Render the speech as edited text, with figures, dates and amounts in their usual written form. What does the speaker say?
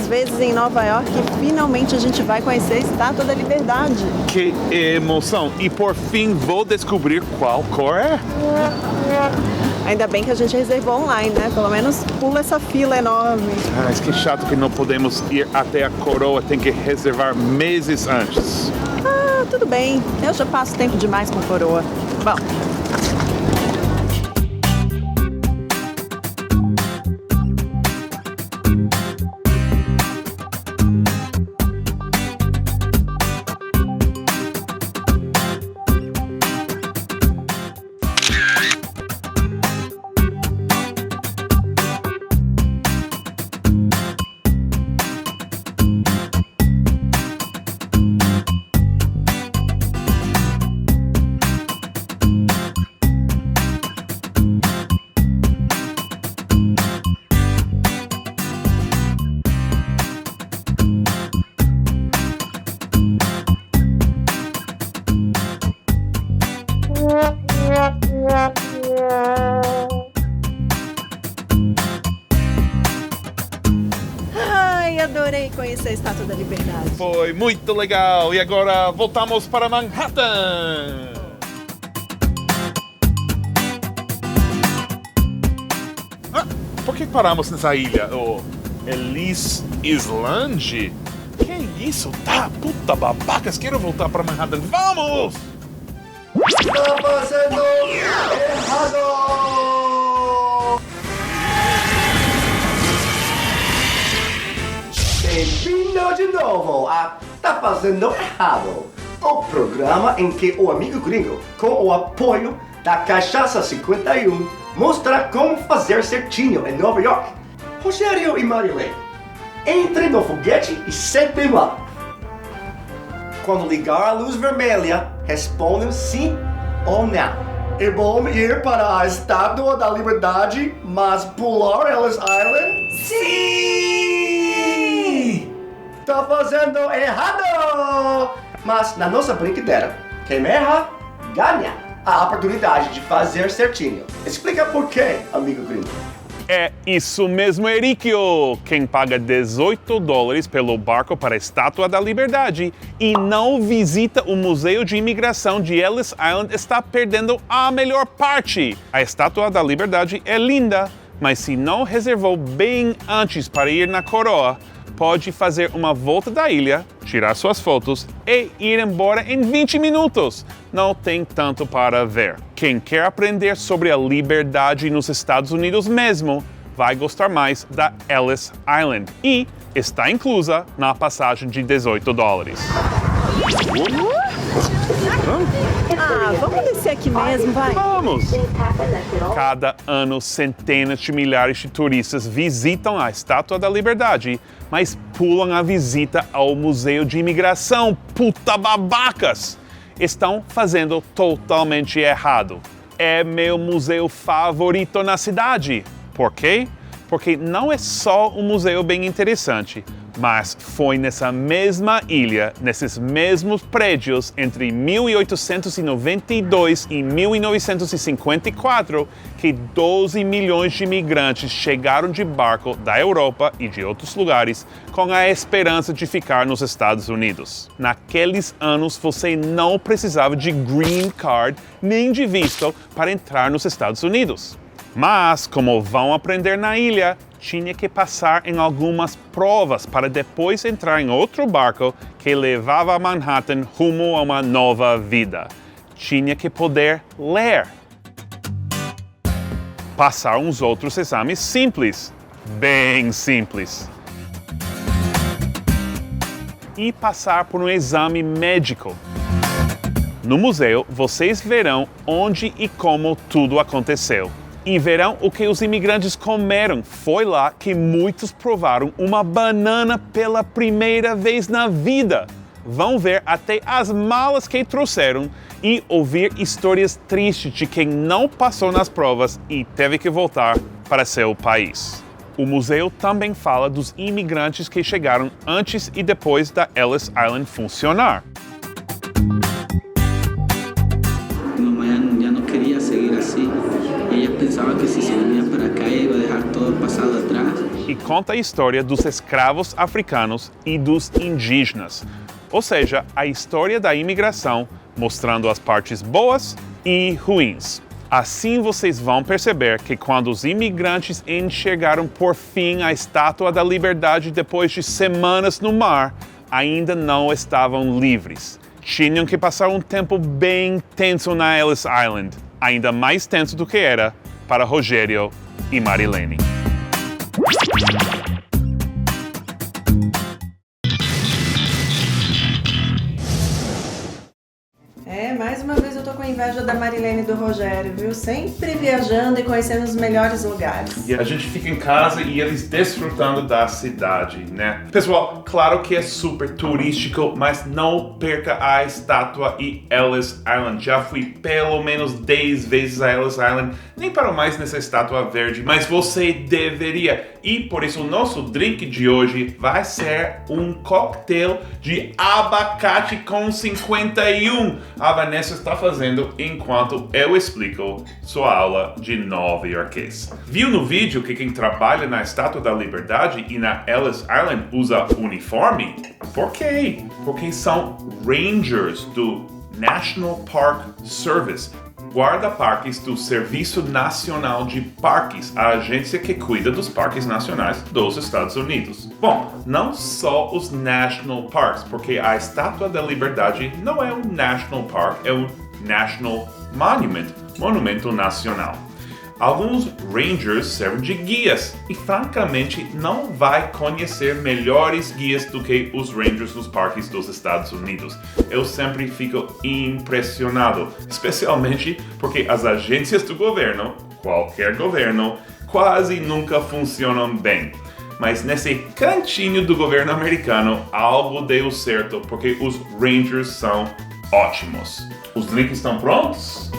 vezes em Nova York e finalmente a gente vai conhecer a Estátua da Liberdade. Que emoção! E por fim vou descobrir qual cor é. Ainda bem que a gente reservou online, né? Pelo menos pula essa fila enorme. Mas que chato que não podemos ir até a coroa, tem que reservar meses antes. Ah, tudo bem. Eu já passo tempo demais com coroa. Bom. Ai, adorei conhecer a Estátua da Liberdade. Foi muito legal! E agora voltamos para Manhattan! Por que paramos nessa ilha? O Ellis Island? Que isso? Tá, puta babacas! Quero voltar para Manhattan! Vamos! Está fazendo errado! Bem-vindo de novo a Tá Fazendo Errado, o programa em que o amigo gringo, com o apoio da Cachaça 51, mostra como fazer certinho em Nova York. Rogério e Marilene, entre no foguete e sentem lá. Quando ligar a luz vermelha, respondam sim ou não. É bom ir para a Estátua da Liberdade, mas pular Ellis Island? Sim! Tá fazendo errado! Mas na nossa brincadeira, quem erra, ganha a oportunidade de fazer certinho. Explica por quê, amigo gringo. É isso mesmo, Erikio! Quem paga $18 pelo barco para a Estátua da Liberdade e não visita o Museu de Imigração de Ellis Island está perdendo a melhor parte. A Estátua da Liberdade é linda, mas se não reservou bem antes para ir na coroa, pode fazer uma volta da ilha, tirar suas fotos e ir embora em 20 minutos. Não tem tanto para ver. Quem quer aprender sobre a liberdade nos Estados Unidos mesmo, vai gostar mais da Ellis Island e está inclusa na passagem de $18. Vamos descer aqui mesmo, vai. Vamos! Cada ano, centenas de milhares de turistas visitam a Estátua da Liberdade, mas pulam a visita ao Museu de Imigração. Puta babacas! Estão fazendo totalmente errado. É meu museu favorito na cidade. Por quê? Porque não é só um museu bem interessante, mas foi nessa mesma ilha, nesses mesmos prédios, entre 1892 e 1954, que 12 milhões de imigrantes chegaram de barco da Europa e de outros lugares com a esperança de ficar nos Estados Unidos. Naqueles anos, você não precisava de green card nem de visto para entrar nos Estados Unidos. Mas, como vão aprender na ilha, tinha que passar em algumas provas para depois entrar em outro barco que levava a Manhattan rumo a uma nova vida. Tinha que poder ler. Passar uns outros exames simples, bem simples. E passar por um exame médico. No museu, vocês verão onde e como tudo aconteceu. E verão o que os imigrantes comeram. Foi lá que muitos provaram uma banana pela primeira vez na vida. Vão ver até as malas que trouxeram e ouvir histórias tristes de quem não passou nas provas e teve que voltar para seu país. O museu também fala dos imigrantes que chegaram antes e depois da Ellis Island funcionar. Mamãe já não queria seguir assim. Ella pensaba que si se venía para acá iba a dejar todo pasado atrás. E conta a história dos escravos africanos e dos indígenas, ou seja, a história da imigração, mostrando as partes boas e ruins. Assim vocês vão perceber que quando os imigrantes enxergaram por fim a Estátua da Liberdade depois de semanas no mar, ainda não estavam livres. Tinham que passar um tempo bem tenso na Ellis Island, ainda mais tenso do que era para Rogério e Marilene. Mais uma vez eu tô com inveja da Marilene e do Rogério, viu? Sempre viajando e conhecendo os melhores lugares. E a gente fica em casa e eles desfrutando da cidade, né? Pessoal, claro que é super turístico, mas não perca a estátua e Ellis Island. Já fui pelo menos 10 vezes a Ellis Island, nem para mais nessa estátua verde, mas você deveria. E por isso o nosso drink de hoje vai ser um coquetel de abacate com 51. A Vanessa está fazendo enquanto eu explico sua aula de nova-iorquês. Viu no vídeo que quem trabalha na Estátua da Liberdade e na Ellis Island usa uniforme? Por quê? Porque são Rangers do National Park Service, guarda-parques do Serviço Nacional de Parques, a agência que cuida dos parques nacionais dos Estados Unidos. Bom, não só os National Parks, porque a Estátua da Liberdade não é um National Park, é um National Monument, monumento nacional. Alguns Rangers servem de guias e, francamente, não vai conhecer melhores guias do que os Rangers nos parques dos Estados Unidos. Eu sempre fico impressionado, especialmente porque as agências do governo, qualquer governo, quase nunca funcionam bem. Mas nesse cantinho do governo americano, algo deu certo porque os Rangers são ótimos. Os drinks estão prontos?